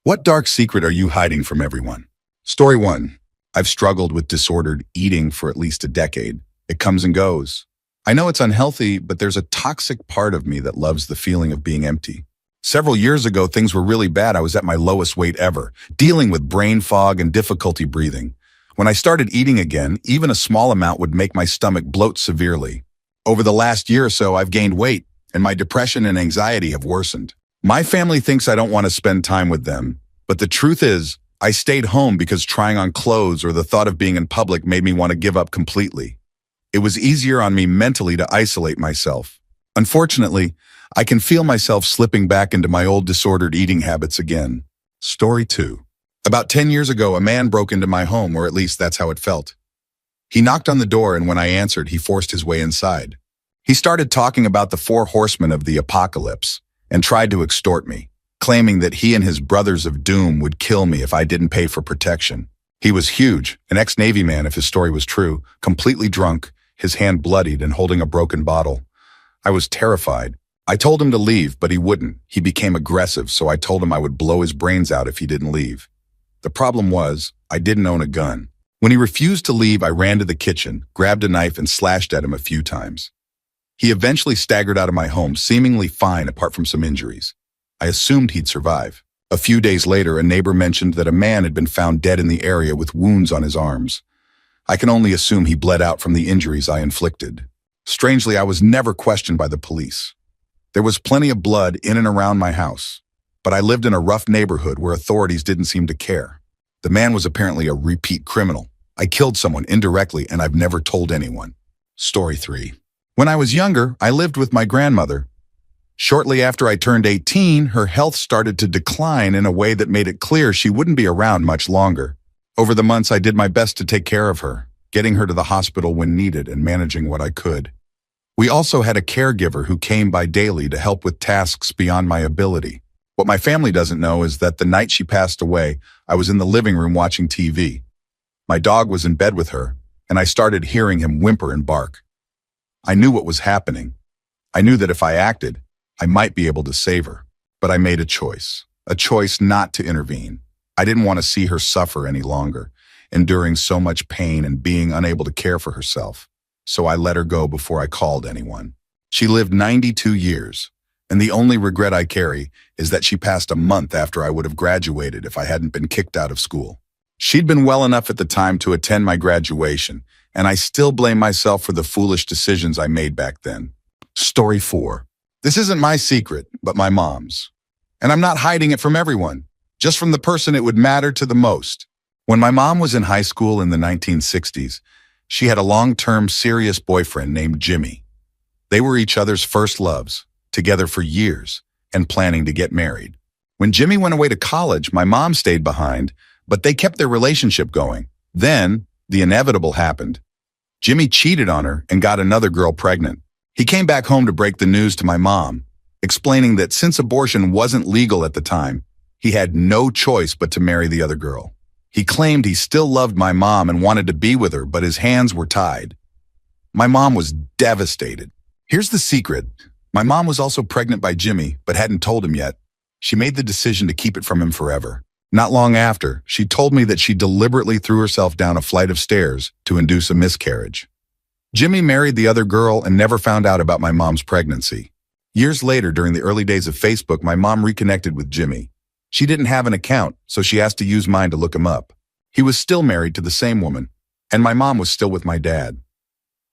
What dark secret are you hiding from everyone? Story 1. I've struggled with disordered eating for at least a decade. It comes and goes. I know it's unhealthy, but there's a toxic part of me that loves the feeling of being empty. Several years ago, things were really bad. I was at my lowest weight ever, dealing with brain fog and difficulty breathing. When I started eating again, even a small amount would make my stomach bloat severely. Over the last year or so, I've gained weight, and my depression and anxiety have worsened. My family thinks I don't want to spend time with them, but the truth is, I stayed home because trying on clothes or the thought of being in public made me want to give up completely. It was easier on me mentally to isolate myself. Unfortunately, I can feel myself slipping back into my old disordered eating habits again. Story 2. About 10 years ago, a man broke into my home, or at least that's how it felt. He knocked on the door, and when I answered, he forced his way inside. He started talking about the 4 horsemen of the apocalypse and tried to extort me, claiming that he and his brothers of doom would kill me if I didn't pay for protection. He was huge, an ex-Navy man if his story was true, completely drunk, his hand bloodied and holding a broken bottle. I was terrified. I told him to leave, but he wouldn't. He became aggressive, so I told him I would blow his brains out if he didn't leave. The problem was, I didn't own a gun. When he refused to leave, I ran to the kitchen, grabbed a knife, and slashed at him a few times. He eventually staggered out of my home, seemingly fine apart from some injuries. I assumed he'd survive. A few days later, a neighbor mentioned that a man had been found dead in the area with wounds on his arms. I can only assume he bled out from the injuries I inflicted. Strangely, I was never questioned by the police. There was plenty of blood in and around my house, but I lived in a rough neighborhood where authorities didn't seem to care. The man was apparently a repeat criminal. I killed someone indirectly, and I've never told anyone. Story 3. When I was younger, I lived with my grandmother. Shortly after I turned 18, her health started to decline in a way that made it clear she wouldn't be around much longer. Over the months, I did my best to take care of her, getting her to the hospital when needed and managing what I could. We also had a caregiver who came by daily to help with tasks beyond my ability. What my family doesn't know is that the night she passed away, I was in the living room watching TV. My dog was in bed with her, and I started hearing him whimper and bark. I knew what was happening. I knew that if I acted, I might be able to save her. But I made a choice not to intervene. I didn't want to see her suffer any longer, enduring so much pain and being unable to care for herself. So I let her go before I called anyone. She lived 92 years, and the only regret I carry is that she passed a month after I would have graduated if I hadn't been kicked out of school. She'd been well enough at the time to attend my graduation, and I still blame myself for the foolish decisions I made back then. Story 4. This isn't my secret, but my mom's. And I'm not hiding it from everyone, just from the person it would matter to the most. When my mom was in high school in the 1960s, she had a long-term serious boyfriend named Jimmy. They were each other's first loves, together for years, and planning to get married. When Jimmy went away to college, my mom stayed behind, but they kept their relationship going. Then, the inevitable happened. Jimmy cheated on her and got another girl pregnant. He came back home to break the news to my mom, explaining that since abortion wasn't legal at the time, he had no choice but to marry the other girl. He claimed he still loved my mom and wanted to be with her, but his hands were tied. My mom was devastated. Here's the secret. My mom was also pregnant by Jimmy, but hadn't told him yet. She made the decision to keep it from him forever. Not long after, she told me that she deliberately threw herself down a flight of stairs to induce a miscarriage. Jimmy married the other girl and never found out about my mom's pregnancy. Years later, during the early days of Facebook, my mom reconnected with Jimmy. She didn't have an account, so she asked to use mine to look him up. He was still married to the same woman, and my mom was still with my dad.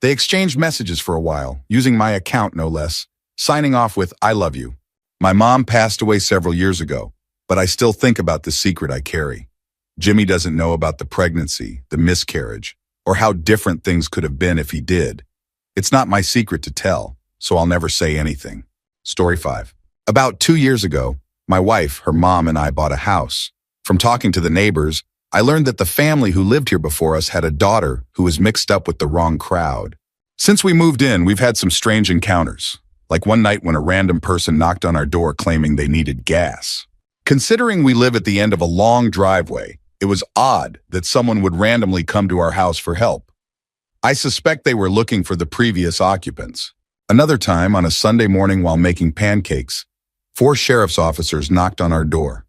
They exchanged messages for a while, using my account no less, signing off with, "I love you." My mom passed away several years ago, but I still think about the secret I carry. Jimmy doesn't know about the pregnancy, the miscarriage, or how different things could have been if he did. It's not my secret to tell, so I'll never say anything. Story 5. About 2 years ago, my wife, her mom, and I bought a house. From talking to the neighbors, I learned that the family who lived here before us had a daughter who was mixed up with the wrong crowd. Since we moved in, we've had some strange encounters, like one night when a random person knocked on our door claiming they needed gas. Considering we live at the end of a long driveway, it was odd that someone would randomly come to our house for help. I suspect they were looking for the previous occupants. Another time, on a Sunday morning while making pancakes, 4 sheriff's officers knocked on our door.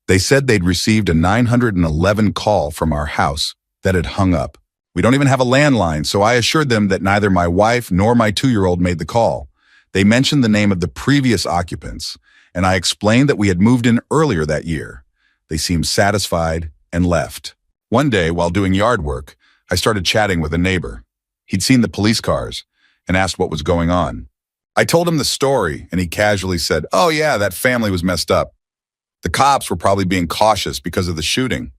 They said they'd received a 911 call from our house that had hung up. We don't even have a landline, so I assured them that neither my wife nor my 2-year-old made the call. They mentioned the name of the previous occupants, and I explained that we had moved in earlier that year. They seemed satisfied and left. One day, while doing yard work, I started chatting with a neighbor. He'd seen the police cars and asked what was going on. I told him the story, and he casually said, "Oh yeah, that family was messed up. The cops were probably being cautious because of the shooting."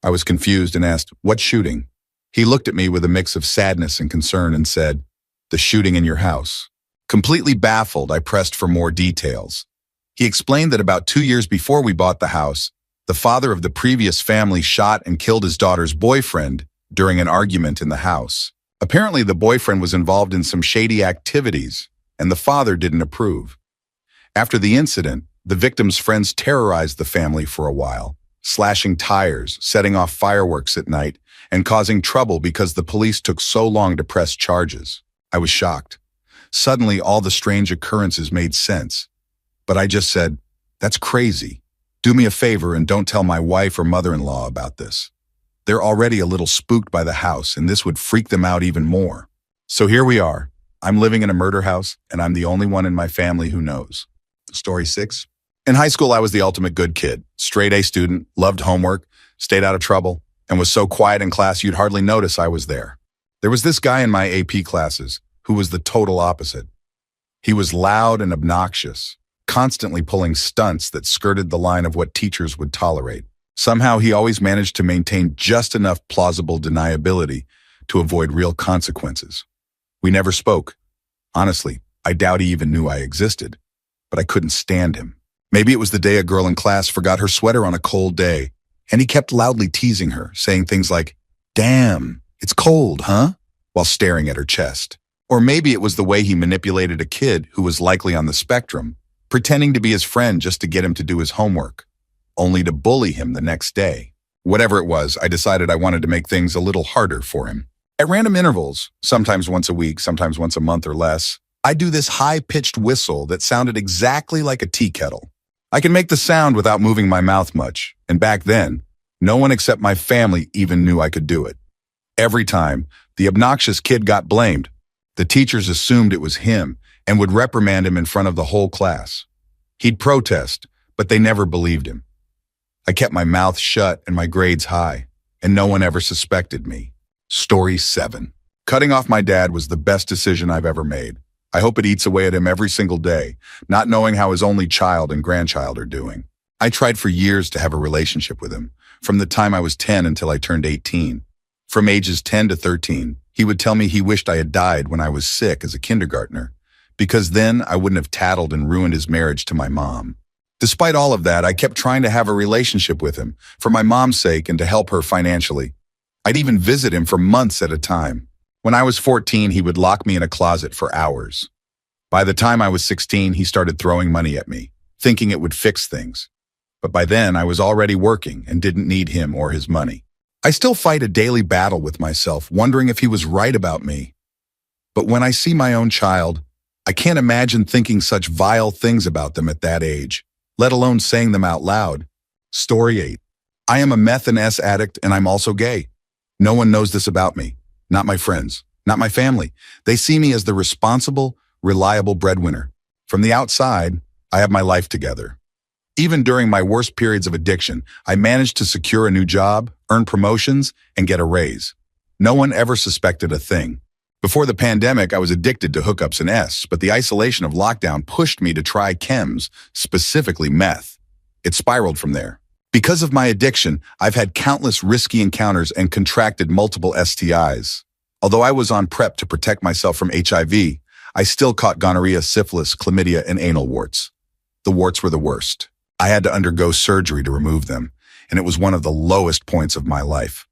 I was confused and asked, "What shooting?" He looked at me with a mix of sadness and concern and said, "The shooting in your house." Completely baffled, I pressed for more details. He explained that about 2 years before we bought the house, the father of the previous family shot and killed his daughter's boyfriend during an argument in the house. Apparently, the boyfriend was involved in some shady activities, and the father didn't approve. After the incident, the victim's friends terrorized the family for a while, slashing tires, setting off fireworks at night, and causing trouble because the police took so long to press charges. I was shocked. Suddenly, all the strange occurrences made sense. But I just said, "That's crazy. Do me a favor and don't tell my wife or mother-in-law about this. They're already a little spooked by the house, and this would freak them out even more." So here we are. I'm living in a murder house, and I'm the only one in my family who knows. Story 6. In high school, I was the ultimate good kid. Straight A student, loved homework, stayed out of trouble, and was so quiet in class you'd hardly notice I was there. There was this guy in my AP classes who was the total opposite. He was loud and obnoxious, constantly pulling stunts that skirted the line of what teachers would tolerate. Somehow he always managed to maintain just enough plausible deniability to avoid real consequences. We never spoke. Honestly, I doubt he even knew I existed, but I couldn't stand him. Maybe it was the day a girl in class forgot her sweater on a cold day, and he kept loudly teasing her, saying things like, "Damn, it's cold, huh?" while staring at her chest. Or maybe it was the way he manipulated a kid who was likely on the spectrum, pretending to be his friend just to get him to do his homework, only to bully him the next day. Whatever it was, I decided I wanted to make things a little harder for him. At random intervals, sometimes once a week, sometimes once a month or less, I'd do this high-pitched whistle that sounded exactly like a tea kettle. I can make the sound without moving my mouth much, and back then, no one except my family even knew I could do it. Every time, the obnoxious kid got blamed. The teachers assumed it was him and would reprimand him in front of the whole class. He'd protest, but they never believed him. I kept my mouth shut and my grades high, and no one ever suspected me. Story 7. Cutting off my dad was the best decision I've ever made. I hope it eats away at him every single day, not knowing how his only child and grandchild are doing. I tried for years to have a relationship with him, from the time I was 10 until I turned 18. From ages 10 to 13, he would tell me he wished I had died when I was sick as a kindergartner, because then I wouldn't have tattled and ruined his marriage to my mom. Despite all of that, I kept trying to have a relationship with him, for my mom's sake and to help her financially. I'd even visit him for months at a time. When I was 14, he would lock me in a closet for hours. By the time I was 16, he started throwing money at me, thinking it would fix things. But by then, I was already working and didn't need him or his money. I still fight a daily battle with myself, wondering if he was right about me. But when I see my own child, I can't imagine thinking such vile things about them at that age, let alone saying them out loud. Story 8. I am a meth and S addict, and I'm also gay. No one knows this about me. Not my friends, not my family. They see me as the responsible, reliable breadwinner. From the outside, I have my life together. Even during my worst periods of addiction, I managed to secure a new job, earn promotions, and get a raise. No one ever suspected a thing. Before the pandemic, I was addicted to hookups and S, but the isolation of lockdown pushed me to try chems, specifically meth. It spiraled from there. Because of my addiction, I've had countless risky encounters and contracted multiple STIs. Although I was on prep to protect myself from HIV, I still caught gonorrhea, syphilis, chlamydia, and anal warts. The warts were the worst. I had to undergo surgery to remove them, and it was one of the lowest points of my life.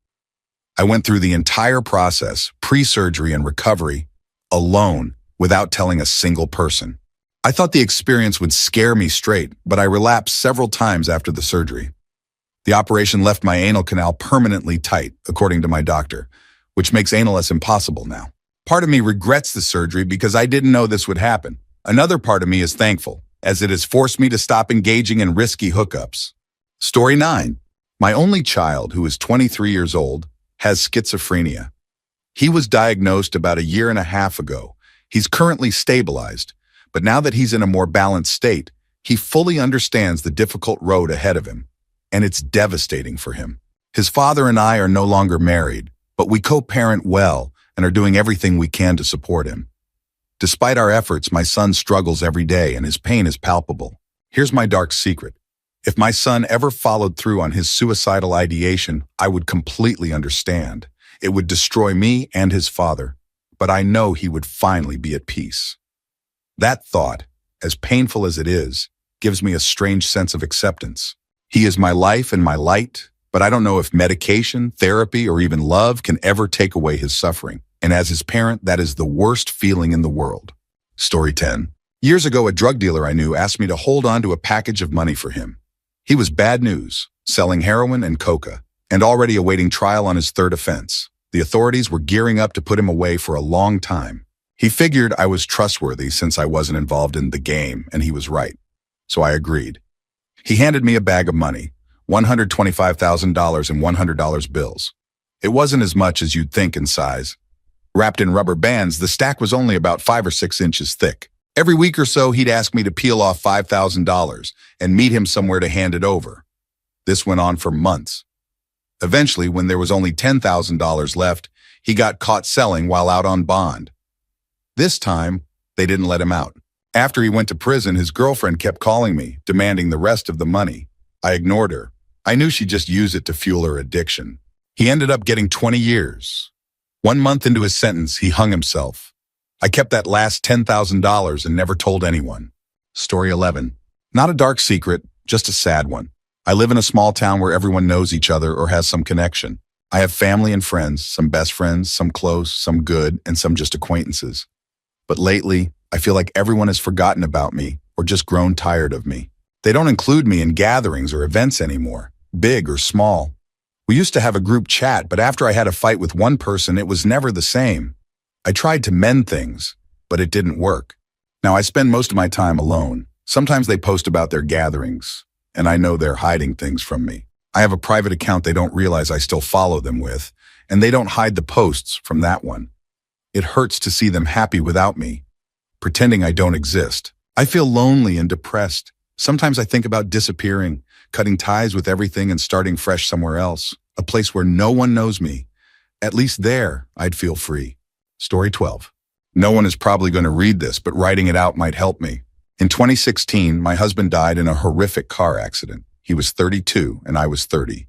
I went through the entire process, pre-surgery and recovery, alone, without telling a single person. I thought the experience would scare me straight, but I relapsed several times after the surgery. The operation left my anal canal permanently tight, according to my doctor, which makes analness impossible now. Part of me regrets the surgery because I didn't know this would happen. Another part of me is thankful, as it has forced me to stop engaging in risky hookups. Story 9. My only child, who is 23 years old, has schizophrenia. He was diagnosed about a year and a half ago. He's currently stabilized, but now that he's in a more balanced state, he fully understands the difficult road ahead of him, and it's devastating for him. His father and I are no longer married, but we co-parent well and are doing everything we can to support him. Despite our efforts, my son struggles every day and his pain is palpable. Here's my dark secret. If my son ever followed through on his suicidal ideation, I would completely understand. It would destroy me and his father, but I know he would finally be at peace. That thought, as painful as it is, gives me a strange sense of acceptance. He is my life and my light, but I don't know if medication, therapy, or even love can ever take away his suffering. And as his parent, that is the worst feeling in the world. Story 10. Years ago, a drug dealer I knew asked me to hold on to a package of money for him. He was bad news, selling heroin and coca, and already awaiting trial on his third offense. The authorities were gearing up to put him away for a long time. He figured I was trustworthy since I wasn't involved in the game, and he was right. So I agreed. He handed me a bag of money, $125,000 in $100 bills. It wasn't as much as you'd think in size. Wrapped in rubber bands, the stack was only about 5 or 6 inches thick. Every week or so, he'd ask me to peel off $5,000 and meet him somewhere to hand it over. This went on for months. Eventually, when there was only $10,000 left, he got caught selling while out on bond. This time, they didn't let him out. After he went to prison, his girlfriend kept calling me, demanding the rest of the money. I ignored her. I knew she'd just use it to fuel her addiction. He ended up getting 20 years. 1 month into his sentence, he hung himself. I kept that last $10,000 and never told anyone. Story 11. Not a dark secret, just a sad one. I live in a small town where everyone knows each other or has some connection. I have family and friends, some best friends, some close, some good, and some just acquaintances. But lately, I feel like everyone has forgotten about me or just grown tired of me. They don't include me in gatherings or events anymore, big or small. We used to have a group chat, but after I had a fight with one person, it was never the same. I tried to mend things, but it didn't work. Now I spend most of my time alone. Sometimes they post about their gatherings, and I know they're hiding things from me. I have a private account they don't realize I still follow them with, and they don't hide the posts from that one. It hurts to see them happy without me, pretending I don't exist. I feel lonely and depressed. Sometimes I think about disappearing, cutting ties with everything and starting fresh somewhere else, a place where no one knows me. At least there, I'd feel free. Story 12. No one is probably going to read this, but writing it out might help me. In 2016, my husband died in a horrific car accident. He was 32 and I was 30.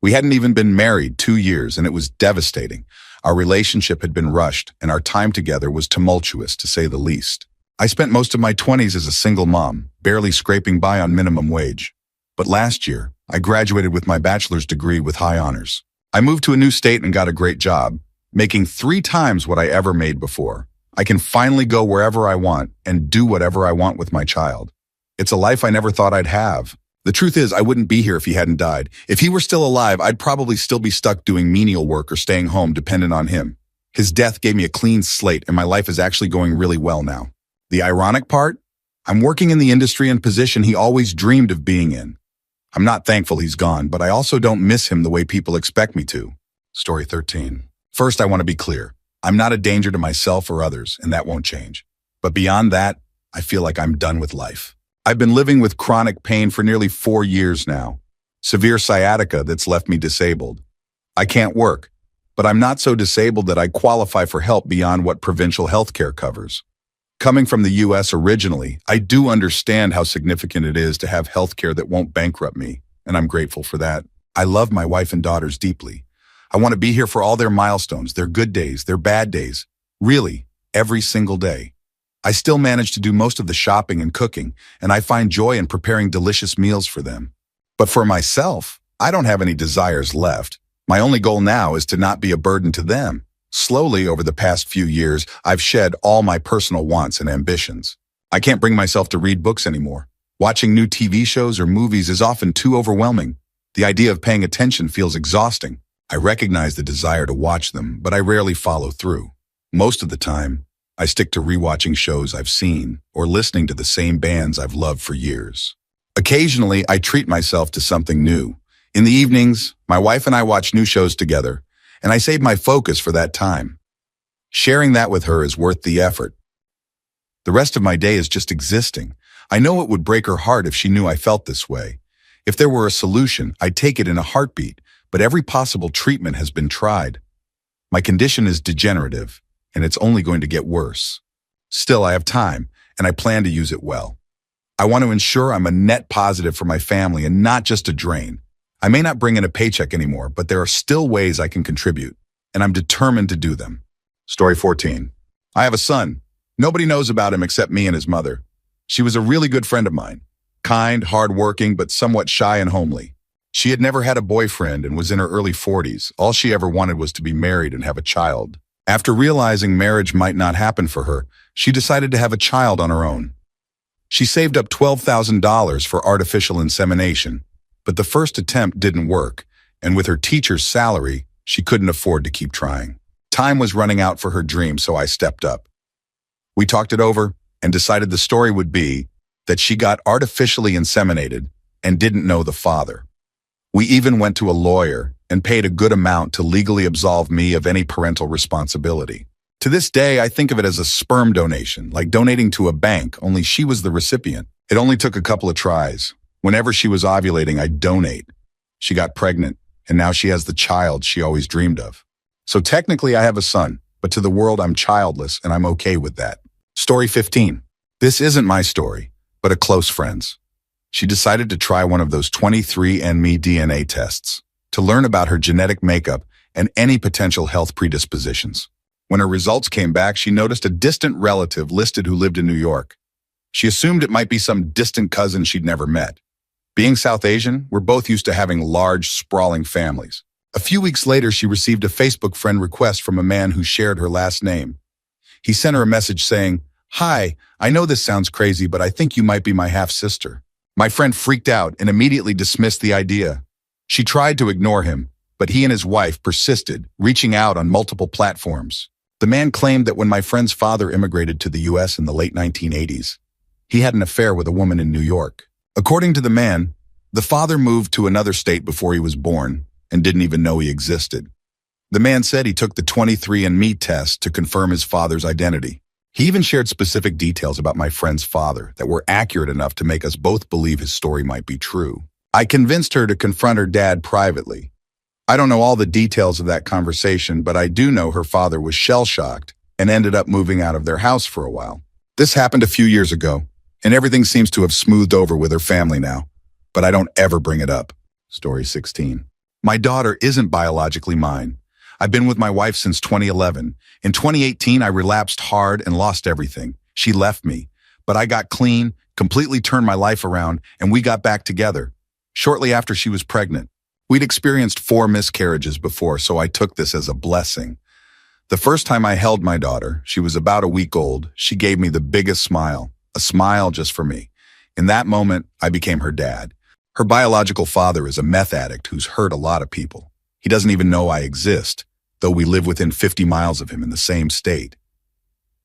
We hadn't even been married 2 years and it was devastating. Our relationship had been rushed and our time together was tumultuous, to say the least. I spent most of my 20s as a single mom, barely scraping by on minimum wage. But last year, I graduated with my bachelor's degree with high honors. I moved to a new state and got a great job, making 3 times what I ever made before. I can finally go wherever I want and do whatever I want with my child. It's a life I never thought I'd have. The truth is, I wouldn't be here if he hadn't died. If he were still alive, I'd probably still be stuck doing menial work or staying home dependent on him. His death gave me a clean slate and my life is actually going really well now. The ironic part? I'm working in the industry and position he always dreamed of being in. I'm not thankful he's gone, but I also don't miss him the way people expect me to. Story 13. First, I want to be clear. I'm not a danger to myself or others, and that won't change. But beyond that, I feel like I'm done with life. I've been living with chronic pain for nearly 4 years now. Severe sciatica that's left me disabled. I can't work, but I'm not so disabled that I qualify for help beyond what provincial healthcare covers. Coming from the U.S. originally, I do understand how significant it is to have healthcare that won't bankrupt me, and I'm grateful for that. I love my wife and daughters deeply. I want to be here for all their milestones, their good days, their bad days. Really, every single day. I still manage to do most of the shopping and cooking, and I find joy in preparing delicious meals for them. But for myself, I don't have any desires left. My only goal now is to not be a burden to them. Slowly, over the past few years, I've shed all my personal wants and ambitions. I can't bring myself to read books anymore. Watching new TV shows or movies is often too overwhelming. The idea of paying attention feels exhausting. I recognize the desire to watch them, but I rarely follow through. Most of the time, I stick to rewatching shows I've seen or listening to the same bands I've loved for years. Occasionally, I treat myself to something new. In the evenings, my wife and I watch new shows together, and I save my focus for that time. Sharing that with her is worth the effort. The rest of my day is just existing. I know it would break her heart if she knew I felt this way. If there were a solution, I'd take it in a heartbeat, but every possible treatment has been tried. My condition is degenerative, and it's only going to get worse. Still, I have time, and I plan to use it well. I want to ensure I'm a net positive for my family and not just a drain. I may not bring in a paycheck anymore, but there are still ways I can contribute, and I'm determined to do them. Story 14. I have a son. Nobody knows about him except me and his mother. She was a really good friend of mine. Kind, hardworking, but somewhat shy and homely. She had never had a boyfriend and was in her early 40s. All she ever wanted was to be married and have a child. After realizing marriage might not happen for her, she decided to have a child on her own. She saved up $12,000 for artificial insemination, but the first attempt didn't work, and with her teacher's salary, she couldn't afford to keep trying. Time was running out for her dream, so I stepped up. We talked it over and decided the story would be that she got artificially inseminated and didn't know the father. We even went to a lawyer and paid a good amount to legally absolve me of any parental responsibility. To this day, I think of it as a sperm donation, like donating to a bank, only she was the recipient. It only took a couple of tries. Whenever she was ovulating, I'd donate. She got pregnant, and now she has the child she always dreamed of. So technically, I have a son, but to the world, I'm childless, and I'm okay with that. Story 15. This isn't my story, but a close friend's. She decided to try one of those 23andMe DNA tests to learn about her genetic makeup and any potential health predispositions. When her results came back, she noticed a distant relative listed who lived in New York. She assumed it might be some distant cousin she'd never met. Being South Asian, we're both used to having large, sprawling families. A few weeks later, she received a Facebook friend request from a man who shared her last name. He sent her a message saying, "Hi, I know this sounds crazy, but I think you might be my half-sister." My friend freaked out and immediately dismissed the idea. She tried to ignore him, but he and his wife persisted, reaching out on multiple platforms. The man claimed that when my friend's father immigrated to the U.S. in the late 1980s, he had an affair with a woman in New York. According to the man, the father moved to another state before he was born and didn't even know he existed. The man said he took the 23andMe test to confirm his father's identity. He even shared specific details about my friend's father that were accurate enough to make us both believe his story might be true. I convinced her to confront her dad privately. I don't know all the details of that conversation, but I do know her father was shell-shocked and ended up moving out of their house for a while. This happened a few years ago, and everything seems to have smoothed over with her family now, but I don't ever bring it up. Story 16. My daughter isn't biologically mine. I've been with my wife since 2011. In 2018, I relapsed hard and lost everything. She left me, but I got clean, completely turned my life around, and we got back together. Shortly after she was pregnant. We'd experienced 4 miscarriages before, so I took this as a blessing. The first time I held my daughter, she was about a week old, she gave me the biggest smile, a smile just for me. In that moment, I became her dad. Her biological father is a meth addict who's hurt a lot of people. He doesn't even know I exist, though we live within 50 miles of him in the same state.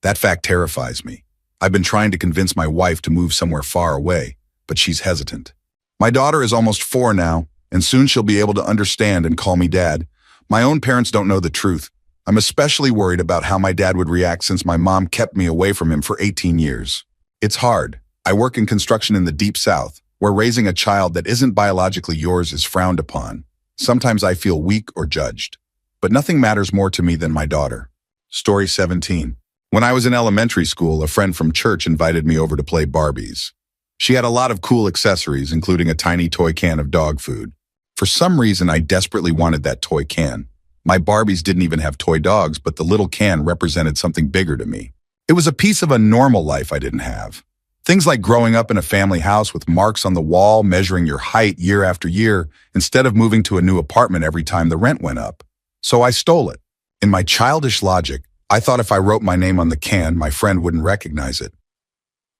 That fact terrifies me. I've been trying to convince my wife to move somewhere far away, but she's hesitant. My daughter is almost 4 now, and soon she'll be able to understand and call me dad. My own parents don't know the truth. I'm especially worried about how my dad would react since my mom kept me away from him for 18 years. It's hard. I work in construction in the Deep South, where raising a child that isn't biologically yours is frowned upon. Sometimes I feel weak or judged. But nothing matters more to me than my daughter. Story 17. When I was in elementary school, a friend from church invited me over to play Barbies. She had a lot of cool accessories, including a tiny toy can of dog food. For some reason, I desperately wanted that toy can. My Barbies didn't even have toy dogs, but the little can represented something bigger to me. It was a piece of a normal life I didn't have. Things like growing up in a family house with marks on the wall measuring your height year after year, instead of moving to a new apartment every time the rent went up. So I stole it. In my childish logic, I thought if I wrote my name on the can, my friend wouldn't recognize it.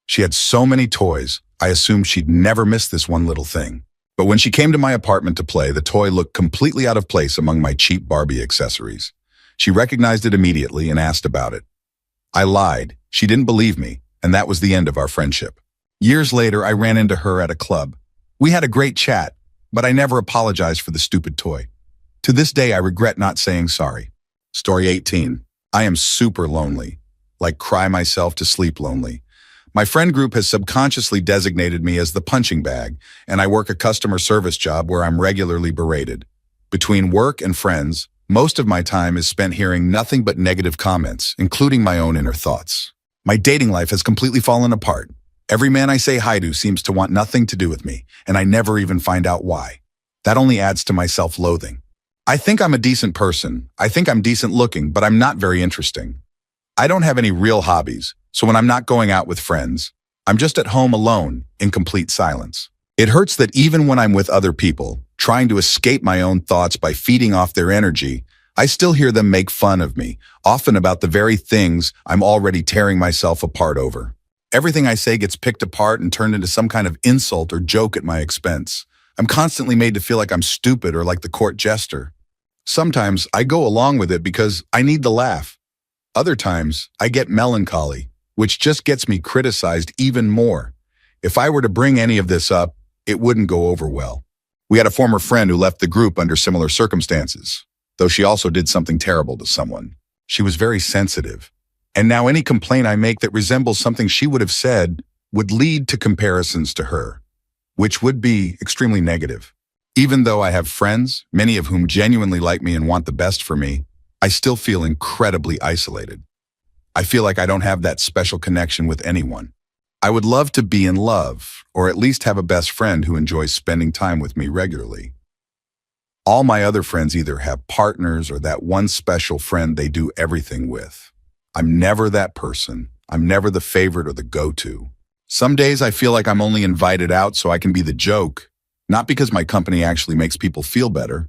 She had so many toys, I assumed she'd never miss this one little thing. But when she came to my apartment to play, the toy looked completely out of place among my cheap Barbie accessories. She recognized it immediately and asked about it. I lied. She didn't believe me, and that was the end of our friendship. Years later, I ran into her at a club. We had a great chat, but I never apologized for the stupid toy. To this day, I regret not saying sorry. Story 18. I am super lonely, like cry myself to sleep lonely. My friend group has subconsciously designated me as the punching bag, and I work a customer service job where I'm regularly berated. Between work and friends, most of my time is spent hearing nothing but negative comments, including my own inner thoughts. My dating life has completely fallen apart. Every man I say hi to seems to want nothing to do with me, and I never even find out why. That only adds to my self-loathing. I think I'm a decent person. I think I'm decent looking, but I'm not very interesting. I don't have any real hobbies, so when I'm not going out with friends, I'm just at home alone, in complete silence. It hurts that even when I'm with other people, trying to escape my own thoughts by feeding off their energy, I still hear them make fun of me, often about the very things I'm already tearing myself apart over. Everything I say gets picked apart and turned into some kind of insult or joke at my expense. I'm constantly made to feel like I'm stupid or like the court jester. Sometimes I go along with it because I need the laugh. Other times I get melancholy, which just gets me criticized even more. If I were to bring any of this up, it wouldn't go over well. We had a former friend who left the group under similar circumstances, though she also did something terrible to someone. She was very sensitive. And now any complaint I make that resembles something she would have said would lead to comparisons to her, which would be extremely negative. Even though I have friends, many of whom genuinely like me and want the best for me, I still feel incredibly isolated. I feel like I don't have that special connection with anyone. I would love to be in love, or at least have a best friend who enjoys spending time with me regularly. All my other friends either have partners or that one special friend they do everything with. I'm never that person. I'm never the favorite or the go-to. Some days I feel like I'm only invited out so I can be the joke, not because my company actually makes people feel better.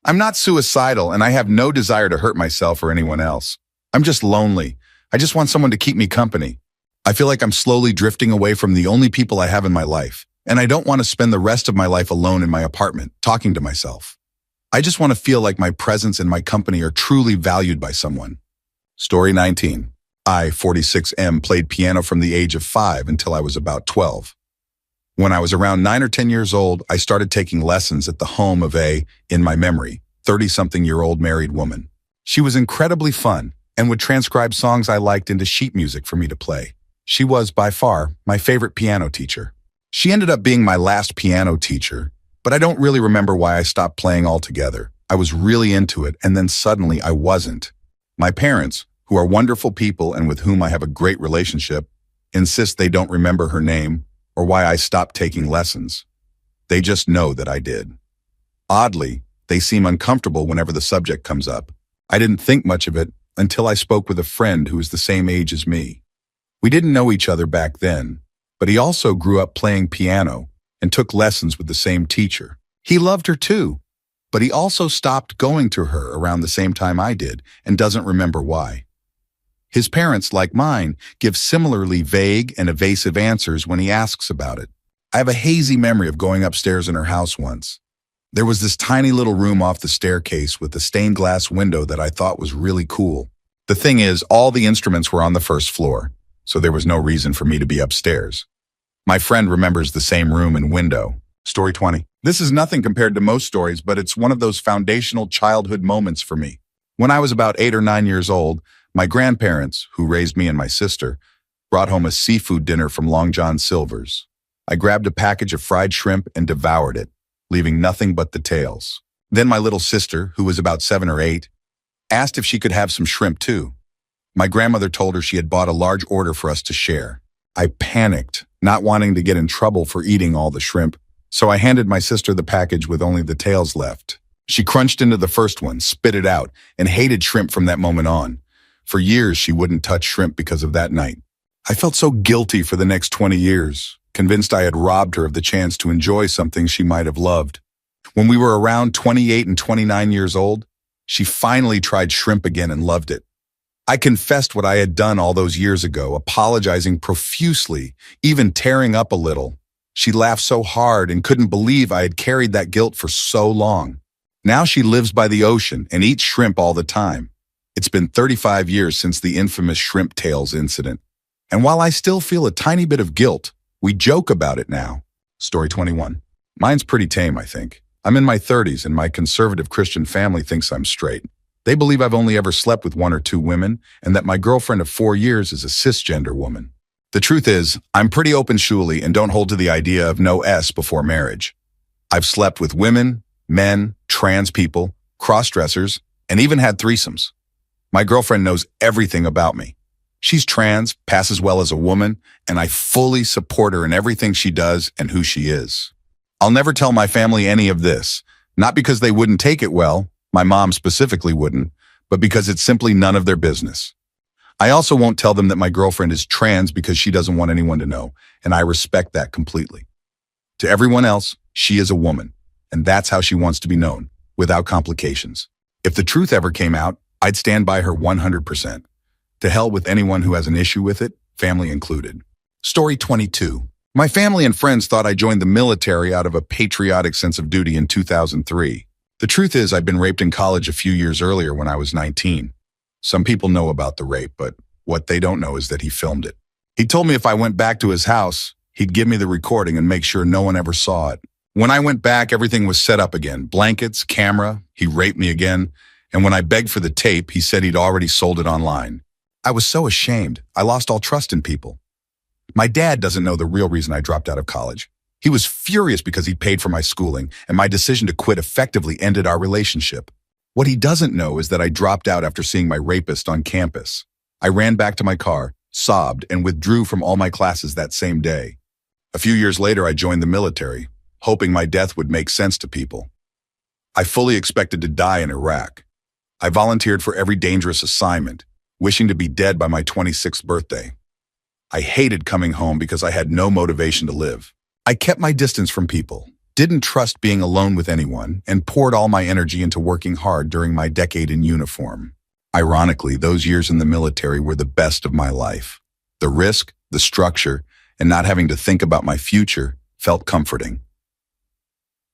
I'm not suicidal and I have no desire to hurt myself or anyone else. I'm just lonely. I just want someone to keep me company. I feel like I'm slowly drifting away from the only people I have in my life, and I don't want to spend the rest of my life alone in my apartment, talking to myself. I just want to feel like my presence and my company are truly valued by someone. Story 19. I, 46M, played piano from the age of 5 until I was about 12. When I was around 9 or 10 years old, I started taking lessons at the home of in my memory, 30-something-year-old married woman. She was incredibly fun and would transcribe songs I liked into sheet music for me to play. She was, by far, my favorite piano teacher. She ended up being my last piano teacher, but I don't really remember why I stopped playing altogether. I was really into it, and then suddenly I wasn't. My parents, who are wonderful people and with whom I have a great relationship, insist they don't remember her name or why I stopped taking lessons. They just know that I did. Oddly, they seem uncomfortable whenever the subject comes up. I didn't think much of it until I spoke with a friend who is the same age as me. We didn't know each other back then, but he also grew up playing piano and took lessons with the same teacher. He loved her too, but he also stopped going to her around the same time I did and doesn't remember why. His parents, like mine, give similarly vague and evasive answers when he asks about it. I have a hazy memory of going upstairs in her house once. There was this tiny little room off the staircase with a stained glass window that I thought was really cool. The thing is, all the instruments were on the first floor, so there was no reason for me to be upstairs. My friend remembers the same room and window. Story 20. This is nothing compared to most stories, but it's one of those foundational childhood moments for me. When I was about 8 or 9 years old, my grandparents, who raised me and my sister, brought home a seafood dinner from Long John Silver's. I grabbed a package of fried shrimp and devoured it, leaving nothing but the tails. Then my little sister, who was about 7 or 8, asked if she could have some shrimp too. My grandmother told her she had bought a large order for us to share. I panicked, not wanting to get in trouble for eating all the shrimp, so I handed my sister the package with only the tails left. She crunched into the first one, spit it out, and hated shrimp from that moment on. For years, she wouldn't touch shrimp because of that night. I felt so guilty for the next 20 years, convinced I had robbed her of the chance to enjoy something she might have loved. When we were around 28 and 29 years old, she finally tried shrimp again and loved it. I confessed what I had done all those years ago, apologizing profusely, even tearing up a little. She laughed so hard and couldn't believe I had carried that guilt for so long. Now she lives by the ocean and eats shrimp all the time. It's been 35 years since the infamous shrimp tails incident. And while I still feel a tiny bit of guilt, We joke about it now. Story 21. Mine's pretty tame, I think. I'm in my 30s and my conservative Christian family thinks I'm straight. They believe I've only ever slept with 1 or 2 women and that my girlfriend of 4 years is a cisgender woman. The truth is, I'm pretty open-shoely and don't hold to the idea of no S before marriage. I've slept with women, men, trans people, cross-dressers, and even had threesomes. My girlfriend knows everything about me. She's trans, passes well as a woman, and I fully support her in everything she does and who she is. I'll never tell my family any of this, not because they wouldn't take it well, my mom specifically wouldn't, but because it's simply none of their business. I also won't tell them that my girlfriend is trans because she doesn't want anyone to know, and I respect that completely. To everyone else, she is a woman, and that's how she wants to be known, without complications. If the truth ever came out, I'd stand by her 100%. To hell with anyone who has an issue with it, family included. Story 22. My family and friends thought I joined the military out of a patriotic sense of duty in 2003. The truth is, I'd been raped in college a few years earlier when I was 19. Some people know about the rape, but what they don't know is that he filmed it. He told me if I went back to his house, he'd give me the recording and make sure no one ever saw it. When I went back, everything was set up again. Blankets, camera, he raped me again. And when I begged for the tape, he said he'd already sold it online. I was so ashamed. I lost all trust in people. My dad doesn't know the real reason I dropped out of college. He was furious because he paid for my schooling, and my decision to quit effectively ended our relationship. What he doesn't know is that I dropped out after seeing my rapist on campus. I ran back to my car, sobbed, and withdrew from all my classes that same day. A few years later, I joined the military, hoping my death would make sense to people. I fully expected to die in Iraq. I volunteered for every dangerous assignment, wishing to be dead by my 26th birthday. I hated coming home because I had no motivation to live. I kept my distance from people, didn't trust being alone with anyone, and poured all my energy into working hard during my decade in uniform. Ironically, those years in the military were the best of my life. The risk, the structure, and not having to think about my future felt comforting.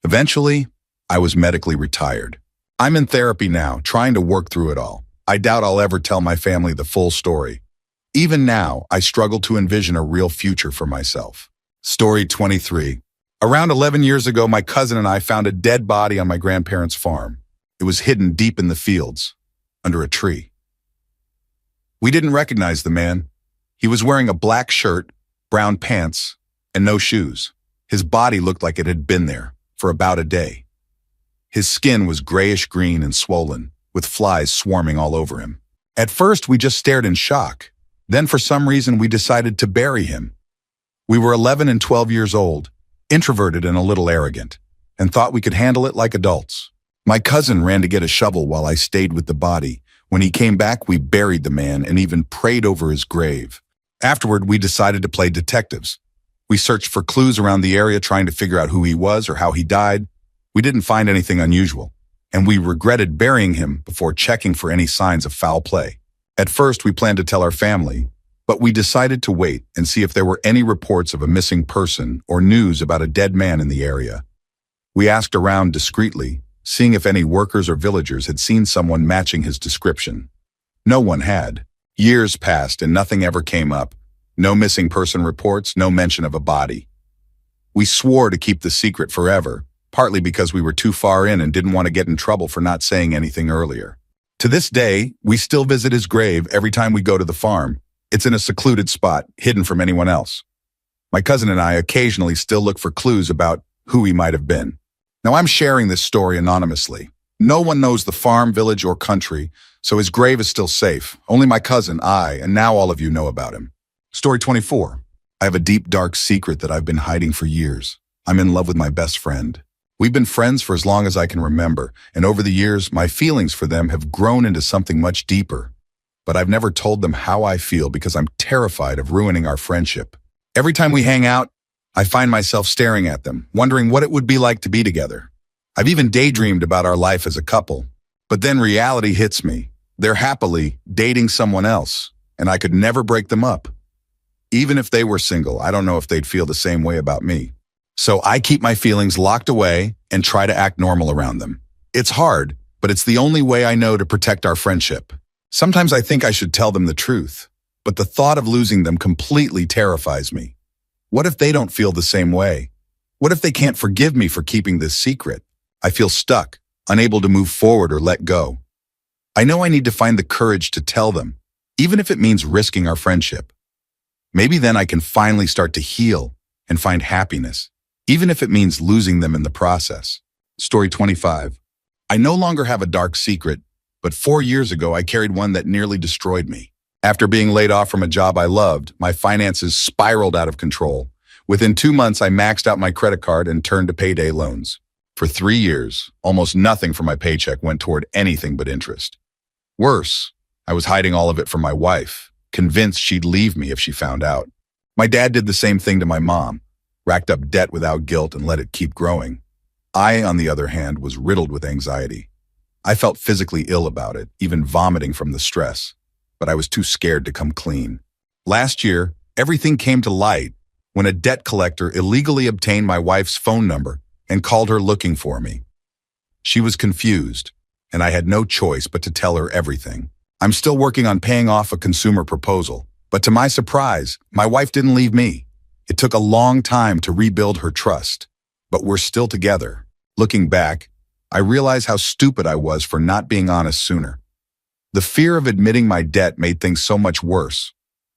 Eventually, I was medically retired. I'm in therapy now, trying to work through it all. I doubt I'll ever tell my family the full story. Even now, I struggle to envision a real future for myself. Story 23. Around 11 years ago, my cousin and I found a dead body on my grandparents' farm. It was hidden deep in the fields, under a tree. We didn't recognize the man. He was wearing a black shirt, brown pants, and no shoes. His body looked like it had been there for about a day. His skin was grayish-green and swollen, with flies swarming all over him. At first, we just stared in shock. Then, for some reason, we decided to bury him. We were 11 and 12 years old, introverted and a little arrogant, and thought we could handle it like adults. My cousin ran to get a shovel while I stayed with the body. When he came back, we buried the man and even prayed over his grave. Afterward, we decided to play detectives. We searched for clues around the area trying to figure out who he was or how he died. We didn't find anything unusual, and we regretted burying him before checking for any signs of foul play. At first, we planned to tell our family, but we decided to wait and see if there were any reports of a missing person or news about a dead man in the area. We asked around discreetly, seeing if any workers or villagers had seen someone matching his description. No one had. Years passed and nothing ever came up. No missing person reports, no mention of a body. We swore to keep the secret forever, partly because we were too far in and didn't want to get in trouble for not saying anything earlier. To this day, we still visit his grave every time we go to the farm. It's in a secluded spot, hidden from anyone else. My cousin and I occasionally still look for clues about who he might have been. Now, I'm sharing this story anonymously. No one knows the farm, village, or country, so his grave is still safe. Only my cousin, I, and now all of you know about him. Story 24. I have a deep, dark secret that I've been hiding for years. I'm in love with my best friend. We've been friends for as long as I can remember, and over the years, my feelings for them have grown into something much deeper. But I've never told them how I feel because I'm terrified of ruining our friendship. Every time we hang out, I find myself staring at them, wondering what it would be like to be together. I've even daydreamed about our life as a couple. But then reality hits me. They're happily dating someone else, and I could never break them up. Even if they were single, I don't know if they'd feel the same way about me. So I keep my feelings locked away and try to act normal around them. It's hard, but it's the only way I know to protect our friendship. Sometimes I think I should tell them the truth, but the thought of losing them completely terrifies me. What if they don't feel the same way? What if they can't forgive me for keeping this secret? I feel stuck, unable to move forward or let go. I know I need to find the courage to tell them, even if it means risking our friendship. Maybe then I can finally start to heal and find happiness, even if it means losing them in the process. Story 25. I no longer have a dark secret, but 4 years ago I carried one that nearly destroyed me. After being laid off from a job I loved, my finances spiraled out of control. Within 2 months, I maxed out my credit card and turned to payday loans. For 3 years, almost nothing from my paycheck went toward anything but interest. Worse, I was hiding all of it from my wife, convinced she'd leave me if she found out. My dad did the same thing to my mom, racked up debt without guilt and let it keep growing. I, on the other hand, was riddled with anxiety. I felt physically ill about it, even vomiting from the stress, but I was too scared to come clean. Last year, everything came to light when a debt collector illegally obtained my wife's phone number and called her looking for me. She was confused, and I had no choice but to tell her everything. I'm still working on paying off a consumer proposal, but to my surprise, my wife didn't leave me. It took a long time to rebuild her trust, but we're still together. Looking back, I realize how stupid I was for not being honest sooner. The fear of admitting my debt made things so much worse.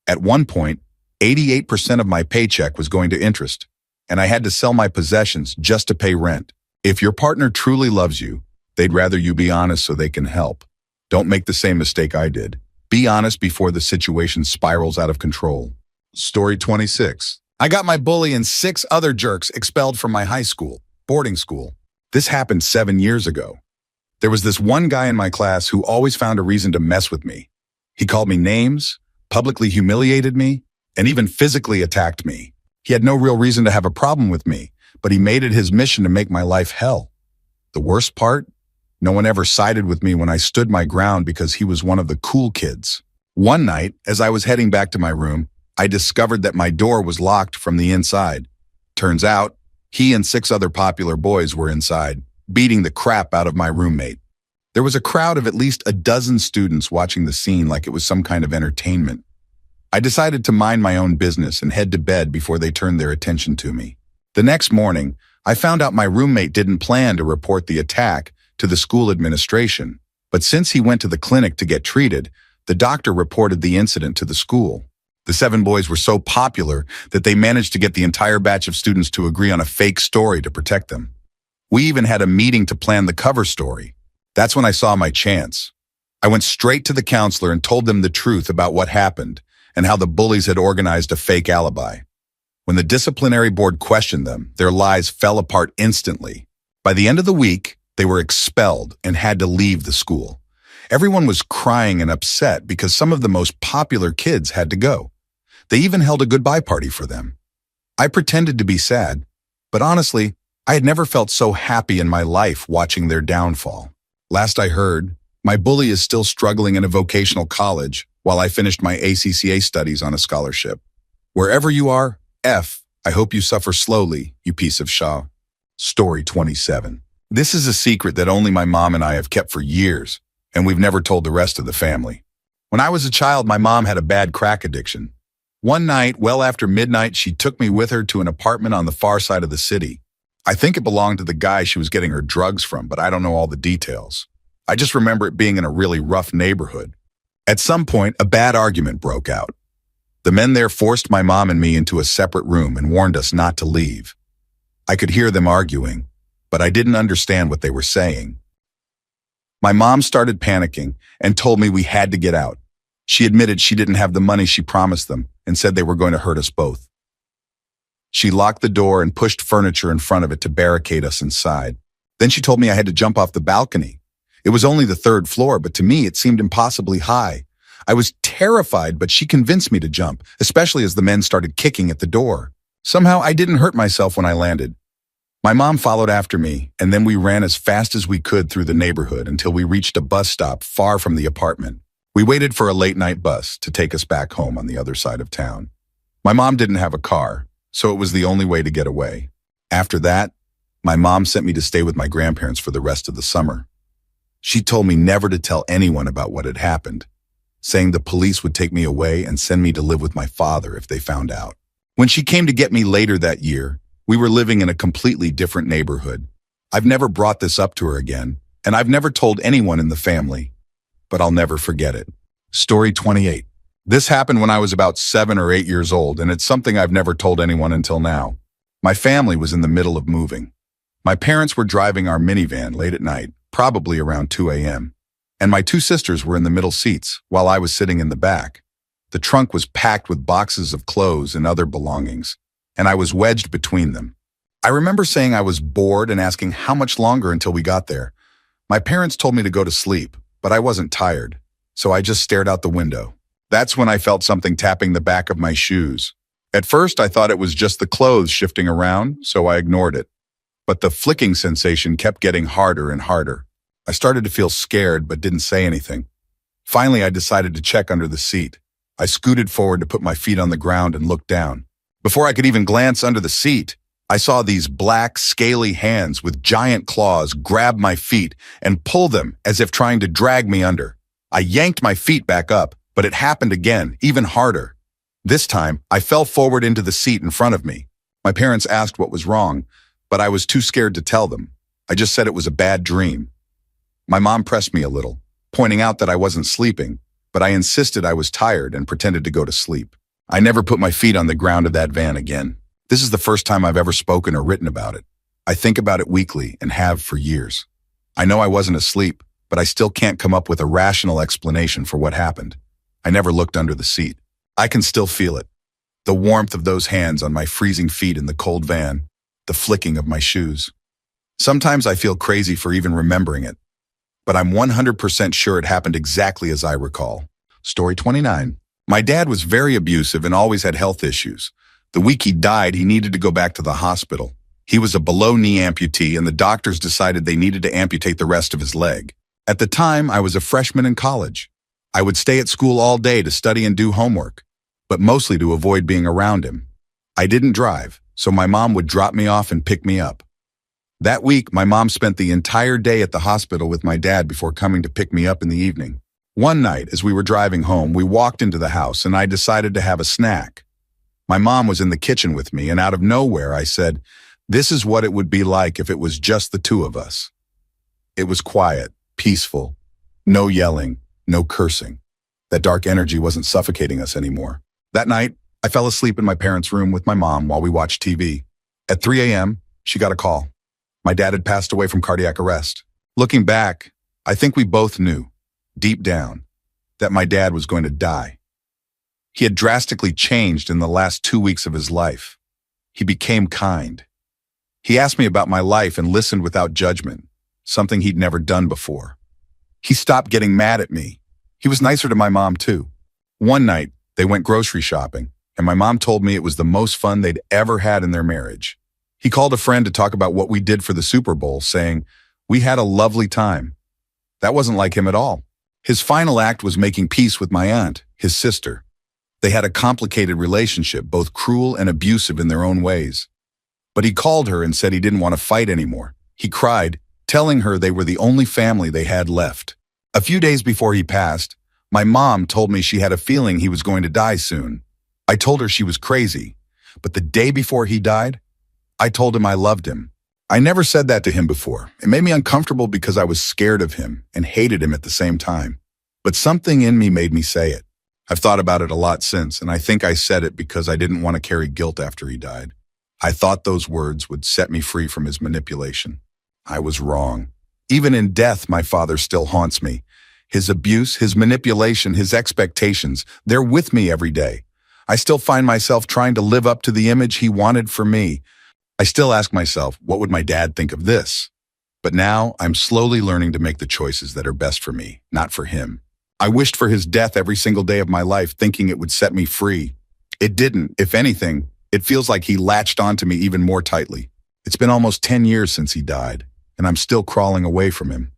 At one point, 88% of my paycheck was going to interest, and I had to sell my possessions just to pay rent. If your partner truly loves you, they'd rather you be honest so they can help. Don't make the same mistake I did. Be honest before the situation spirals out of control. Story 26. I got my bully and 6 other jerks expelled from my high school, boarding school. This happened 7 years ago. There was this one guy in my class who always found a reason to mess with me. He called me names, publicly humiliated me, and even physically attacked me. He had no real reason to have a problem with me, but he made it his mission to make my life hell. The worst part? No one ever sided with me when I stood my ground because he was one of the cool kids. One night, as I was heading back to my room, I discovered that my door was locked from the inside. Turns out, he and 6 other popular boys were inside, beating the crap out of my roommate. There was a crowd of at least a dozen students watching the scene like it was some kind of entertainment. I decided to mind my own business and head to bed before they turned their attention to me. The next morning, I found out my roommate didn't plan to report the attack to the school administration, but since he went to the clinic to get treated, the doctor reported the incident to the school. The 7 boys were so popular that they managed to get the entire batch of students to agree on a fake story to protect them. We even had a meeting to plan the cover story. That's when I saw my chance. I went straight to the counselor and told them the truth about what happened and how the bullies had organized a fake alibi. When the disciplinary board questioned them, their lies fell apart instantly. By the end of the week, they were expelled and had to leave the school. Everyone was crying and upset because some of the most popular kids had to go. They even held a goodbye party for them. I pretended to be sad, but honestly, I had never felt so happy in my life watching their downfall. Last I heard, my bully is still struggling in a vocational college while I finished my ACCA studies on a scholarship. Wherever you are, I hope you suffer slowly, you piece of Shaw. Story 27. This is a secret that only my mom and I have kept for years, and we've never told the rest of the family. When I was a child, my mom had a bad crack addiction. One night, well after midnight, she took me with her to an apartment on the far side of the city. I think it belonged to the guy she was getting her drugs from, but I don't know all the details. I just remember it being in a really rough neighborhood. At some point, a bad argument broke out. The men there forced my mom and me into a separate room and warned us not to leave. I could hear them arguing, but I didn't understand what they were saying. My mom started panicking and told me we had to get out. She admitted she didn't have the money she promised them and said they were going to hurt us both. She locked the door and pushed furniture in front of it to barricade us inside. Then she told me I had to jump off the balcony. It was only the 3rd floor, but to me it seemed impossibly high. I was terrified, but she convinced me to jump, especially as the men started kicking at the door. Somehow I didn't hurt myself when I landed. My mom followed after me, and then we ran as fast as we could through the neighborhood until we reached a bus stop far from the apartment. We waited for a late-night bus to take us back home on the other side of town. My mom didn't have a car, so it was the only way to get away. After that, my mom sent me to stay with my grandparents for the rest of the summer. She told me never to tell anyone about what had happened, saying the police would take me away and send me to live with my father if they found out. When she came to get me later that year, we were living in a completely different neighborhood. I've never brought this up to her again, and I've never told anyone in the family, but I'll never forget it. Story 28. This happened when I was about 7 or 8 years old, and it's something I've never told anyone until now. My family was in the middle of moving. My parents were driving our minivan late at night, probably around 2 a.m., and my 2 sisters were in the middle seats while I was sitting in the back. The trunk was packed with boxes of clothes and other belongings, and I was wedged between them. I remember saying I was bored and asking how much longer until we got there. My parents told me to go to sleep, but I wasn't tired, so I just stared out the window. That's when I felt something tapping the back of my shoes. At first, I thought it was just the clothes shifting around, so I ignored it. But the flicking sensation kept getting harder and harder. I started to feel scared, but didn't say anything. Finally, I decided to check under the seat. I scooted forward to put my feet on the ground and looked down. Before I could even glance under the seat, I saw these black, scaly hands with giant claws grab my feet and pull them as if trying to drag me under. I yanked my feet back up, but it happened again, even harder. This time, I fell forward into the seat in front of me. My parents asked what was wrong, but I was too scared to tell them. I just said it was a bad dream. My mom pressed me a little, pointing out that I wasn't sleeping, but I insisted I was tired and pretended to go to sleep. I never put my feet on the ground of that van again. This is the first time I've ever spoken or written about it. I think about it weekly and have for years. I know I wasn't asleep, but I still can't come up with a rational explanation for what happened. I never looked under the seat. I can still feel it. The warmth of those hands on my freezing feet in the cold van, the flicking of my shoes. Sometimes I feel crazy for even remembering it, but I'm 100% sure it happened exactly as I recall. Story 29. My dad was very abusive and always had health issues. The week he died, he needed to go back to the hospital. He was a below-knee amputee, and the doctors decided they needed to amputate the rest of his leg. At the time, I was a freshman in college. I would stay at school all day to study and do homework, but mostly to avoid being around him. I didn't drive, so my mom would drop me off and pick me up. That week, my mom spent the entire day at the hospital with my dad before coming to pick me up in the evening. One night, as we were driving home, we walked into the house and I decided to have a snack. My mom was in the kitchen with me, and out of nowhere, I said, "This is what it would be like if it was just the 2 of us." It was quiet, peaceful, no yelling, no cursing. That dark energy wasn't suffocating us anymore. That night, I fell asleep in my parents' room with my mom while we watched TV. At 3 a.m., she got a call. My dad had passed away from cardiac arrest. Looking back, I think we both knew, deep down, that my dad was going to die. He had drastically changed in the last 2 weeks of his life. He became kind. He asked me about my life and listened without judgment, something he'd never done before. He stopped getting mad at me. He was nicer to my mom, too. One night, they went grocery shopping, and my mom told me it was the most fun they'd ever had in their marriage. He called a friend to talk about what we did for the Super Bowl, saying, "We had a lovely time." That wasn't like him at all. His final act was making peace with my aunt, his sister. They had a complicated relationship, both cruel and abusive in their own ways. But he called her and said he didn't want to fight anymore. He cried, telling her they were the only family they had left. A few days before he passed, my mom told me she had a feeling he was going to die soon. I told her she was crazy, but the day before he died, I told him I loved him. I never said that to him before. It made me uncomfortable because I was scared of him and hated him at the same time. But something in me made me say it. I've thought about it a lot since, and I think I said it because I didn't want to carry guilt after he died. I thought those words would set me free from his manipulation. I was wrong. Even in death, my father still haunts me. His abuse, his manipulation, his expectations, they're with me every day. I still find myself trying to live up to the image he wanted for me. I still ask myself, what would my dad think of this? But now I'm slowly learning to make the choices that are best for me, not for him. I wished for his death every single day of my life, thinking it would set me free. It didn't. If anything, it feels like he latched onto me even more tightly. It's been almost 10 years since he died, and I'm still crawling away from him.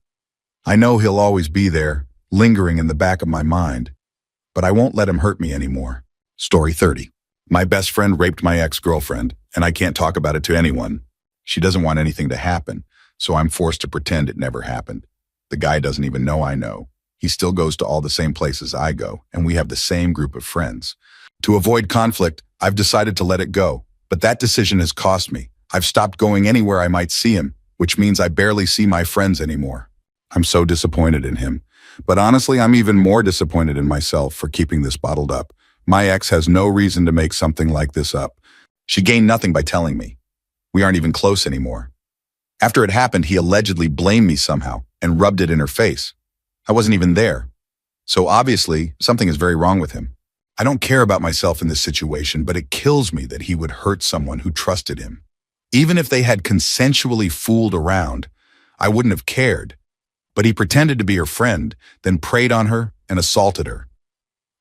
I know he'll always be there, lingering in the back of my mind, but I won't let him hurt me anymore. Story 30. My best friend raped my ex-girlfriend, and I can't talk about it to anyone. She doesn't want anything to happen, so I'm forced to pretend it never happened. The guy doesn't even know I know. He still goes to all the same places I go, and we have the same group of friends. To avoid conflict, I've decided to let it go. But that decision has cost me. I've stopped going anywhere I might see him, which means I barely see my friends anymore. I'm so disappointed in him. But honestly, I'm even more disappointed in myself for keeping this bottled up. My ex has no reason to make something like this up. She gained nothing by telling me. We aren't even close anymore. After it happened, he allegedly blamed me somehow and rubbed it in her face. I wasn't even there. So obviously, something is very wrong with him. I don't care about myself in this situation, but it kills me that he would hurt someone who trusted him. Even if they had consensually fooled around, I wouldn't have cared. But he pretended to be her friend, then preyed on her and assaulted her.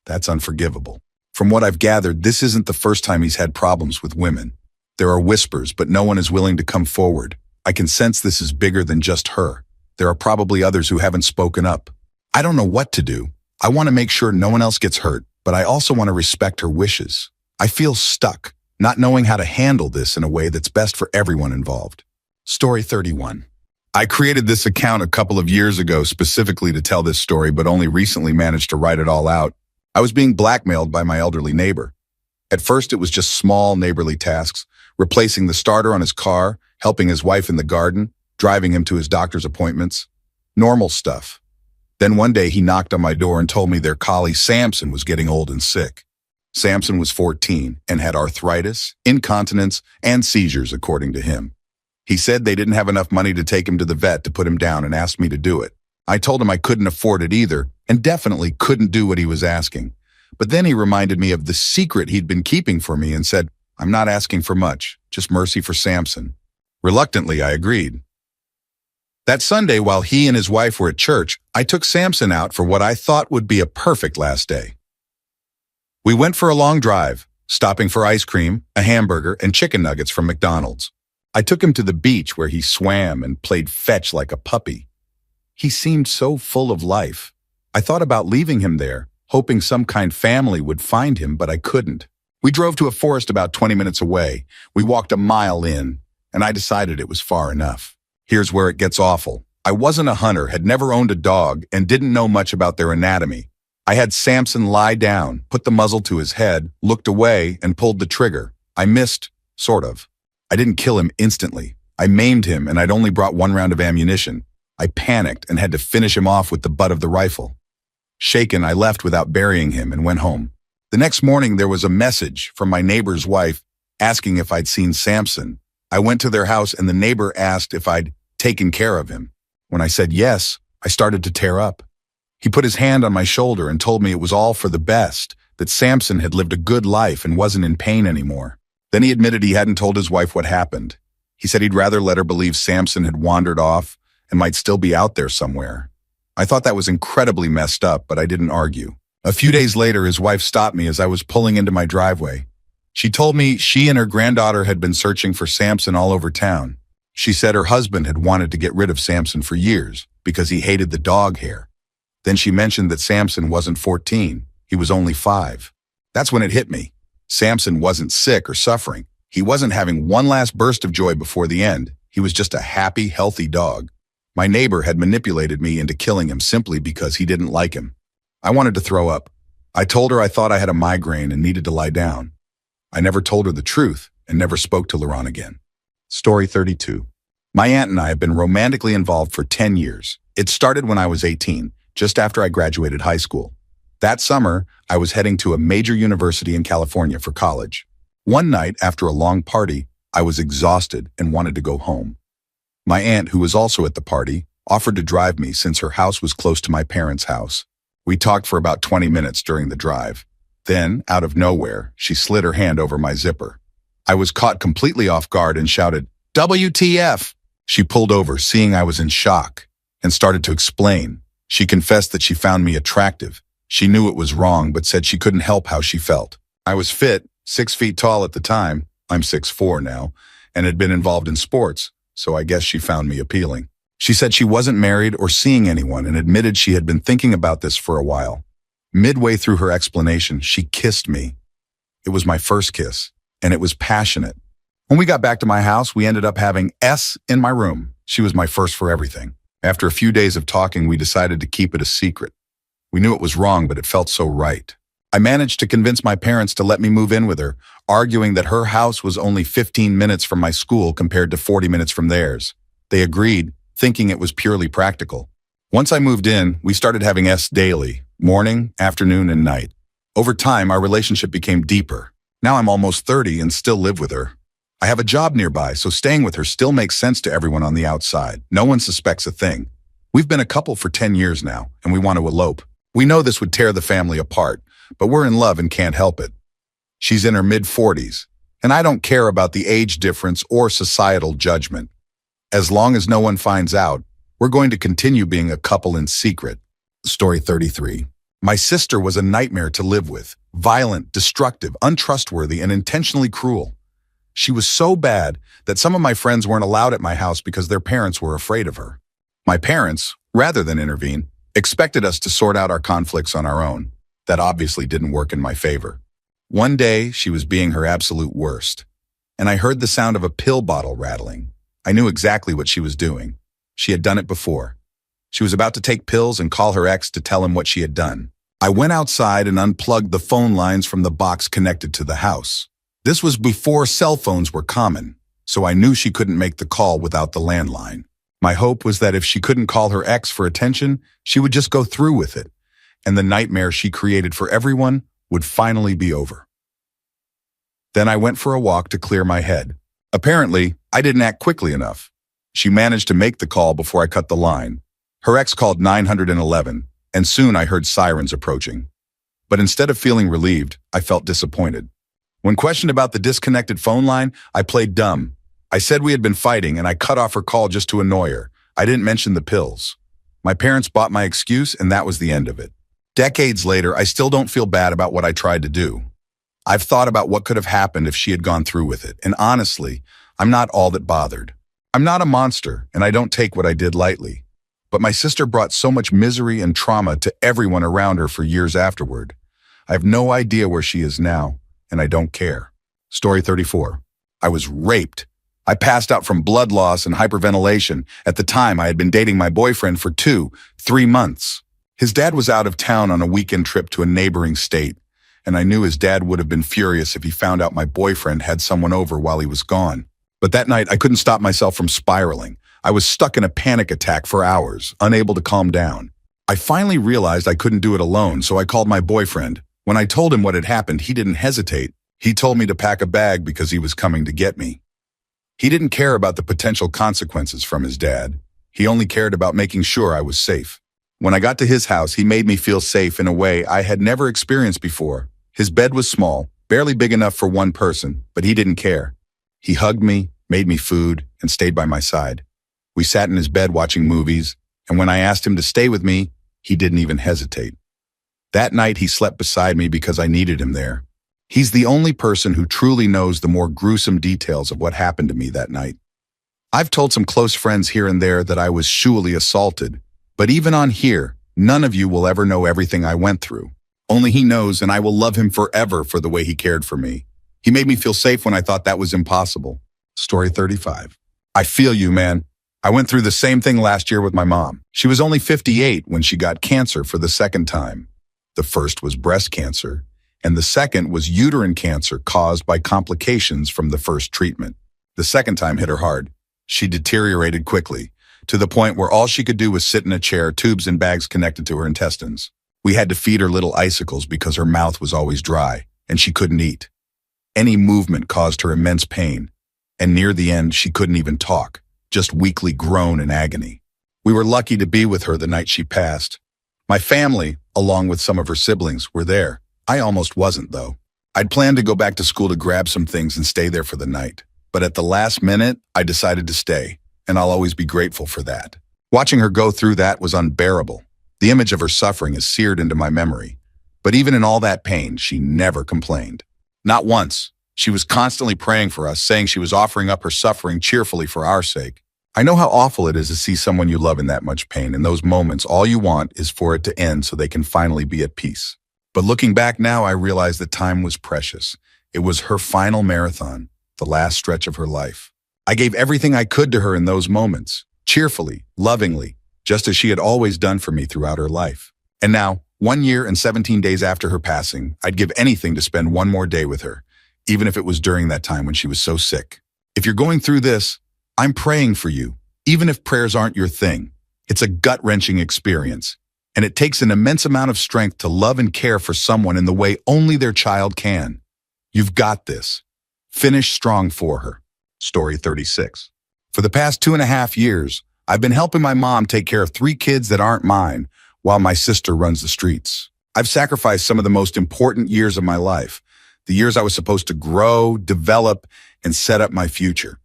That's unforgivable. From what I've gathered, this isn't the first time he's had problems with women. There are whispers, but no one is willing to come forward. I can sense this is bigger than just her. There are probably others who haven't spoken up. I don't know what to do. I want to make sure no one else gets hurt, but I also want to respect her wishes. I feel stuck, not knowing how to handle this in a way that's best for everyone involved. Story 31. I created this account a couple of years ago specifically to tell this story, but only recently managed to write it all out. I was being blackmailed by my elderly neighbor. At first, it was just small neighborly tasks, replacing the starter on his car, helping his wife in the garden, driving him to his doctor's appointments. Normal stuff. Then one day he knocked on my door and told me their collie Samson was getting old and sick. Samson was 14 and had arthritis, incontinence, and seizures, according to him. He said they didn't have enough money to take him to the vet to put him down and asked me to do it. I told him I couldn't afford it either and definitely couldn't do what he was asking. But then he reminded me of the secret he'd been keeping for me and said, "I'm not asking for much, just mercy for Samson." Reluctantly, I agreed. That Sunday, while he and his wife were at church, I took Samson out for what I thought would be a perfect last day. We went for a long drive, stopping for ice cream, a hamburger, and chicken nuggets from McDonald's. I took him to the beach where he swam and played fetch like a puppy. He seemed so full of life. I thought about leaving him there, hoping some kind family would find him, but I couldn't. We drove to a forest about 20 minutes away. We walked a mile in, and I decided it was far enough. Here's where it gets awful. I wasn't a hunter, had never owned a dog, and didn't know much about their anatomy. I had Samson lie down, put the muzzle to his head, looked away, and pulled the trigger. I missed, sort of. I didn't kill him instantly. I maimed him, and I'd only brought one round of ammunition. I panicked and had to finish him off with the butt of the rifle. Shaken, I left without burying him and went home. The next morning, there was a message from my neighbor's wife asking if I'd seen Samson. I went to their house and the neighbor asked if I'd taken care of him. When I said yes, I started to tear up. He put his hand on my shoulder and told me it was all for the best, that Samson had lived a good life and wasn't in pain anymore. Then he admitted he hadn't told his wife what happened. He said he'd rather let her believe Samson had wandered off and might still be out there somewhere. I thought that was incredibly messed up, but I didn't argue. A few days later, his wife stopped me as I was pulling into my driveway. She told me she and her granddaughter had been searching for Samson all over town. She said her husband had wanted to get rid of Samson for years because he hated the dog hair. Then she mentioned that Samson wasn't 14, he was only 5. That's when it hit me. Samson wasn't sick or suffering. He wasn't having one last burst of joy before the end. He was just a happy, healthy dog. My neighbor had manipulated me into killing him simply because he didn't like him. I wanted to throw up. I told her I thought I had a migraine and needed to lie down. I never told her the truth and never spoke to Laurent again. Story 32. My aunt and I have been romantically involved for 10 years. It started when I was 18, just after I graduated high school. That summer, I was heading to a major university in California for college. One night, after a long party, I was exhausted and wanted to go home. My aunt, who was also at the party, offered to drive me since her house was close to my parents' house. We talked for about 20 minutes during the drive. Then, out of nowhere, she slid her hand over my zipper. I was caught completely off guard and shouted, "WTF!" She pulled over, seeing I was in shock, and started to explain. She confessed that she found me attractive. She knew it was wrong, but said she couldn't help how she felt. I was fit, 6 feet tall at the time, I'm 6'4" now, and had been involved in sports, so I guess she found me appealing. She said she wasn't married or seeing anyone and admitted she had been thinking about this for a while. Midway through her explanation, she kissed me. It was my first kiss, and it was passionate. When we got back to my house, we ended up having S in my room. She was my first for everything. After a few days of talking, we decided to keep it a secret. We knew it was wrong, but it felt so right. I managed to convince my parents to let me move in with her, arguing that her house was only 15 minutes from my school compared to 40 minutes from theirs. They agreed, thinking it was purely practical. Once I moved in, we started having S daily, morning, afternoon, and night. Over time, our relationship became deeper. Now I'm almost 30 and still live with her. I have a job nearby, so staying with her still makes sense to everyone on the outside. No one suspects a thing. We've been a couple for 10 years now, and we want to elope. We know this would tear the family apart, but we're in love and can't help it. She's in her mid-40s, and I don't care about the age difference or societal judgment. As long as no one finds out, we're going to continue being a couple in secret. Story 33. My sister was a nightmare to live with. Violent, destructive, untrustworthy, and intentionally cruel. She was so bad that some of my friends weren't allowed at my house because their parents were afraid of her. My parents, rather than intervene, expected us to sort out our conflicts on our own. That obviously didn't work in my favor. One day, she was being her absolute worst, and I heard the sound of a pill bottle rattling. I knew exactly what she was doing. She had done it before. She was about to take pills and call her ex to tell him what she had done. I went outside and unplugged the phone lines from the box connected to the house. This was before cell phones were common, so I knew she couldn't make the call without the landline. My hope was that if she couldn't call her ex for attention, she would just go through with it, and the nightmare she created for everyone would finally be over. Then I went for a walk to clear my head. Apparently, I didn't act quickly enough. She managed to make the call before I cut the line. Her ex called 911, and soon I heard sirens approaching. But instead of feeling relieved, I felt disappointed. When questioned about the disconnected phone line, I played dumb. I said we had been fighting, and I cut off her call just to annoy her. I didn't mention the pills. My parents bought my excuse, and that was the end of it. Decades later, I still don't feel bad about what I tried to do. I've thought about what could have happened if she had gone through with it, and honestly, I'm not all that bothered. I'm not a monster, and I don't take what I did lightly. But my sister brought so much misery and trauma to everyone around her for years afterward. I have no idea where she is now, and I don't care. Story 34. I was raped. I passed out from blood loss and hyperventilation. At the time, I had been dating my boyfriend for 3 months. His dad was out of town on a weekend trip to a neighboring state, and I knew his dad would have been furious if he found out my boyfriend had someone over while he was gone. But that night, I couldn't stop myself from spiraling. I was stuck in a panic attack for hours, unable to calm down. I finally realized I couldn't do it alone, so I called my boyfriend. When I told him what had happened, he didn't hesitate. He told me to pack a bag because he was coming to get me. He didn't care about the potential consequences from his dad. He only cared about making sure I was safe. When I got to his house, he made me feel safe in a way I had never experienced before. His bed was small, barely big enough for one person, but he didn't care. He hugged me, made me food, and stayed by my side. We sat in his bed watching movies, and when I asked him to stay with me, he didn't even hesitate. That night, he slept beside me because I needed him there. He's the only person who truly knows the more gruesome details of what happened to me that night. I've told some close friends here and there that I was sexually assaulted, but even on here, none of you will ever know everything I went through. Only he knows, and I will love him forever for the way he cared for me. He made me feel safe when I thought that was impossible. Story 35. I feel you, man. I went through the same thing last year with my mom. She was only 58 when she got cancer for the second time. The first was breast cancer, and the second was uterine cancer caused by complications from the first treatment. The second time hit her hard. She deteriorated quickly, to the point where all she could do was sit in a chair, tubes and bags connected to her intestines. We had to feed her little icicles because her mouth was always dry, and she couldn't eat. Any movement caused her immense pain, and near the end, she couldn't even talk, just weakly groan in agony. We were lucky to be with her the night she passed. My family, along with some of her siblings, were there. I almost wasn't, though. I'd planned to go back to school to grab some things and stay there for the night. But at the last minute, I decided to stay, and I'll always be grateful for that. Watching her go through that was unbearable. The image of her suffering is seared into my memory. But even in all that pain, she never complained. Not once. She was constantly praying for us, saying she was offering up her suffering cheerfully for our sake. I know how awful it is to see someone you love in that much pain. In those moments, all you want is for it to end so they can finally be at peace. But looking back now, I realize that time was precious. It was her final marathon, the last stretch of her life. I gave everything I could to her in those moments, cheerfully, lovingly, just as she had always done for me throughout her life. And now, 1 year and 17 days after her passing, I'd give anything to spend one more day with her, even if it was during that time when she was so sick. If you're going through this, I'm praying for you, even if prayers aren't your thing. It's a gut-wrenching experience, and it takes an immense amount of strength to love and care for someone in the way only their child can. You've got this. Finish strong for her. Story 36. For the past 2.5 years, I've been helping my mom take care of 3 kids that aren't mine, while my sister runs the streets. I've sacrificed some of the most important years of my life, the years I was supposed to grow, develop, and set up my future.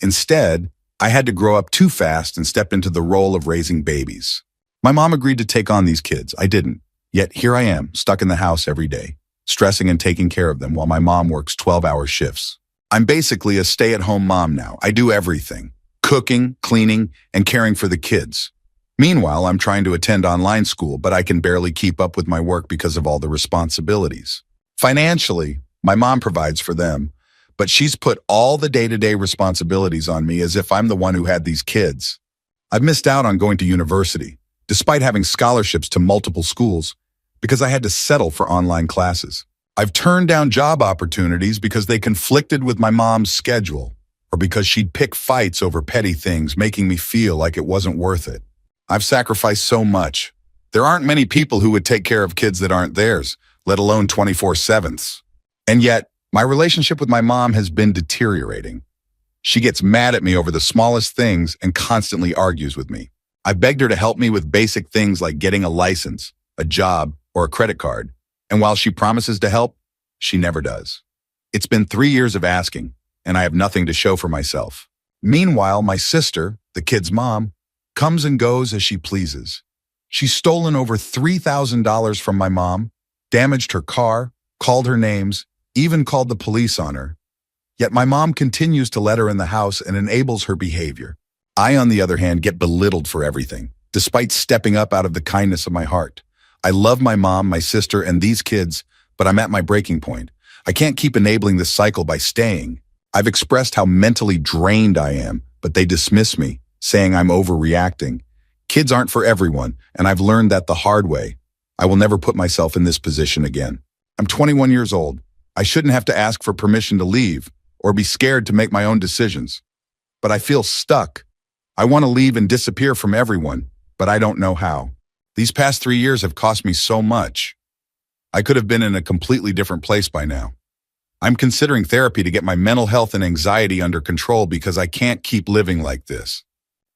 Instead, I had to grow up too fast and step into the role of raising babies. My mom agreed to take on these kids. I didn't. Yet here I am, stuck in the house every day, stressing and taking care of them while my mom works 12-hour shifts. I'm basically a stay-at-home mom now. I do everything: cooking, cleaning, and caring for the kids. Meanwhile, I'm trying to attend online school, but I can barely keep up with my work because of all the responsibilities. Financially, my mom provides for them, but she's put all the day-to-day responsibilities on me as if I'm the one who had these kids. I've missed out on going to university, despite having scholarships to multiple schools, because I had to settle for online classes. I've turned down job opportunities because they conflicted with my mom's schedule, or because she'd pick fights over petty things, making me feel like it wasn't worth it. I've sacrificed so much. There aren't many people who would take care of kids that aren't theirs, let alone 24/7. And yet, my relationship with my mom has been deteriorating. She gets mad at me over the smallest things and constantly argues with me. I begged her to help me with basic things like getting a license, a job, or a credit card. And while she promises to help, she never does. It's been 3 years of asking, and I have nothing to show for myself. Meanwhile, my sister, the kid's mom, comes and goes as she pleases. She's stolen over $3,000 from my mom, damaged her car, called her names, even called the police on her. Yet my mom continues to let her in the house and enables her behavior. I, on the other hand, get belittled for everything, despite stepping up out of the kindness of my heart. I love my mom, my sister, and these kids, but I'm at my breaking point. I can't keep enabling this cycle by staying. I've expressed how mentally drained I am, but they dismiss me, saying I'm overreacting. Kids aren't for everyone, and I've learned that the hard way. I will never put myself in this position again. I'm 21 years old. I shouldn't have to ask for permission to leave or be scared to make my own decisions. But I feel stuck. I want to leave and disappear from everyone, but I don't know how. These past 3 years have cost me so much. I could have been in a completely different place by now. I'm considering therapy to get my mental health and anxiety under control because I can't keep living like this.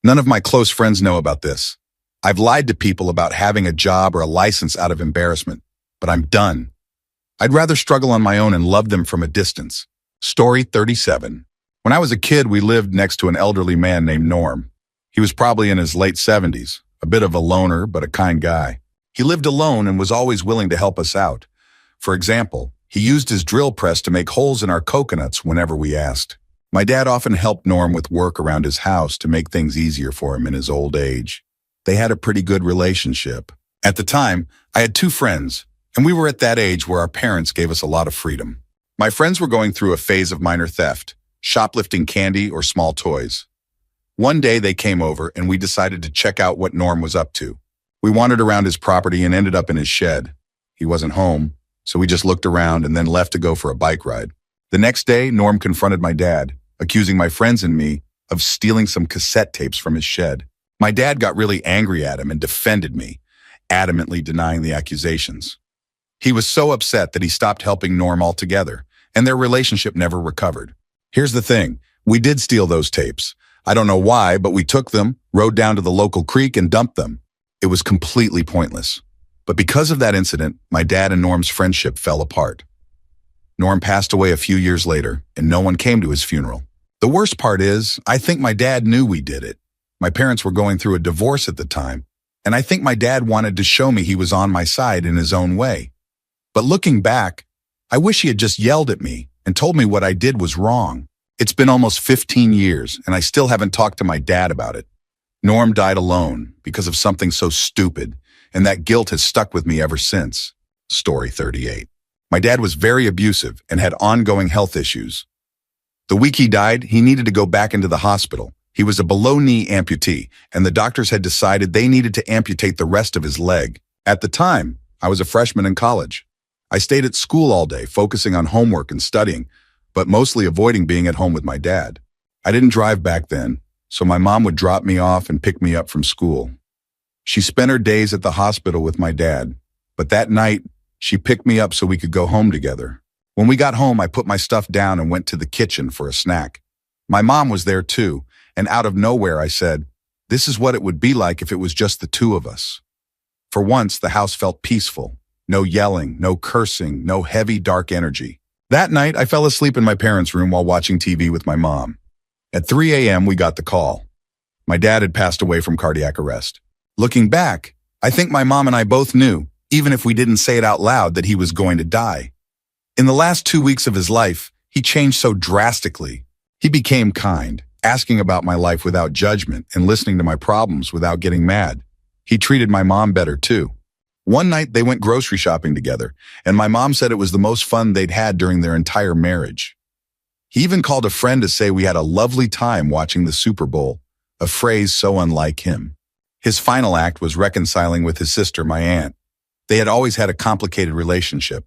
None of my close friends know about this. I've lied to people about having a job or a license out of embarrassment, but I'm done. I'd rather struggle on my own and love them from a distance. Story 37. When I was a kid, we lived next to an elderly man named Norm. He was probably in his late 70s, a bit of a loner, but a kind guy. He lived alone and was always willing to help us out. For example, he used his drill press to make holes in our coconuts whenever we asked. My dad often helped Norm with work around his house to make things easier for him in his old age. They had a pretty good relationship. At the time, I had 2 friends, and we were at that age where our parents gave us a lot of freedom. My friends were going through a phase of minor theft, shoplifting candy or small toys. One day they came over and we decided to check out what Norm was up to. We wandered around his property and ended up in his shed. He wasn't home, so we just looked around and then left to go for a bike ride. The next day, Norm confronted my dad, accusing my friends and me of stealing some cassette tapes from his shed. My dad got really angry at him and defended me, adamantly denying the accusations. He was so upset that he stopped helping Norm altogether, and their relationship never recovered. Here's the thing, we did steal those tapes. I don't know why, but we took them, rode down to the local creek, and dumped them. It was completely pointless. But because of that incident, my dad and Norm's friendship fell apart. Norm passed away a few years later, and no one came to his funeral. The worst part is, I think my dad knew we did it. My parents were going through a divorce at the time, and I think my dad wanted to show me he was on my side in his own way. But looking back, I wish he had just yelled at me and told me what I did was wrong. It's been almost 15 years, and I still haven't talked to my dad about it. Norm died alone because of something so stupid, and that guilt has stuck with me ever since. Story 38. My dad was very abusive and had ongoing health issues. The week he died, he needed to go back into the hospital. He was a below-knee amputee, and the doctors had decided they needed to amputate the rest of his leg. At the time, I was a freshman in college. I stayed at school all day, focusing on homework and studying, but mostly avoiding being at home with my dad. I didn't drive back then, so my mom would drop me off and pick me up from school. She spent her days at the hospital with my dad, but that night, she picked me up so we could go home together. When we got home, I put my stuff down and went to the kitchen for a snack. My mom was there too, and out of nowhere I said, "This is what it would be like if it was just the two of us." For once, the house felt peaceful. No yelling, no cursing, no heavy, dark energy. That night, I fell asleep in my parents' room while watching TV with my mom. At 3 a.m., we got the call. My dad had passed away from cardiac arrest. Looking back, I think my mom and I both knew, even if we didn't say it out loud, that he was going to die. In the last 2 weeks of his life, he changed so drastically. He became kind, asking about my life without judgment and listening to my problems without getting mad. He treated my mom better too. One night they went grocery shopping together, and my mom said it was the most fun they'd had during their entire marriage. He even called a friend to say we had a lovely time watching the Super Bowl, a phrase so unlike him. His final act was reconciling with his sister, my aunt. They had always had a complicated relationship.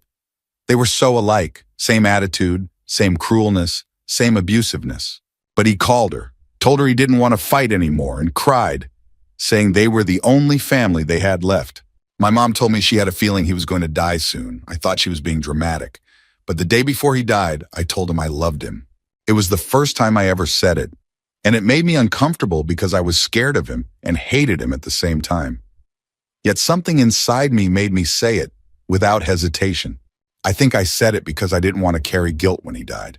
They were so alike, same attitude, same cruelness, same abusiveness. But he called her, told her he didn't want to fight anymore, and cried, saying they were the only family they had left. My mom told me she had a feeling he was going to die soon. I thought she was being dramatic. But the day before he died, I told him I loved him. It was the first time I ever said it. And it made me uncomfortable because I was scared of him and hated him at the same time. Yet something inside me made me say it without hesitation. I think I said it because I didn't want to carry guilt when he died.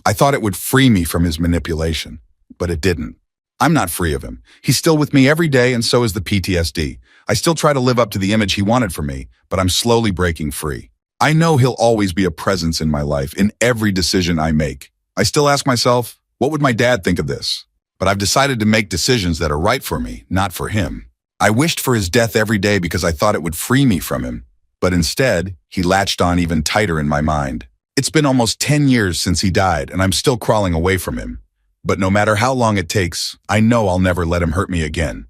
I thought it would free me from his manipulation, but it didn't. I'm not free of him. He's still with me every day, and so is the PTSD. I still try to live up to the image he wanted for me, but I'm slowly breaking free. I know he'll always be a presence in my life, in every decision I make. I still ask myself, what would my dad think of this? But I've decided to make decisions that are right for me, not for him. I wished for his death every day because I thought it would free me from him. But instead, he latched on even tighter in my mind. It's been almost 10 years since he died, and I'm still crawling away from him. But no matter how long it takes, I know I'll never let him hurt me again.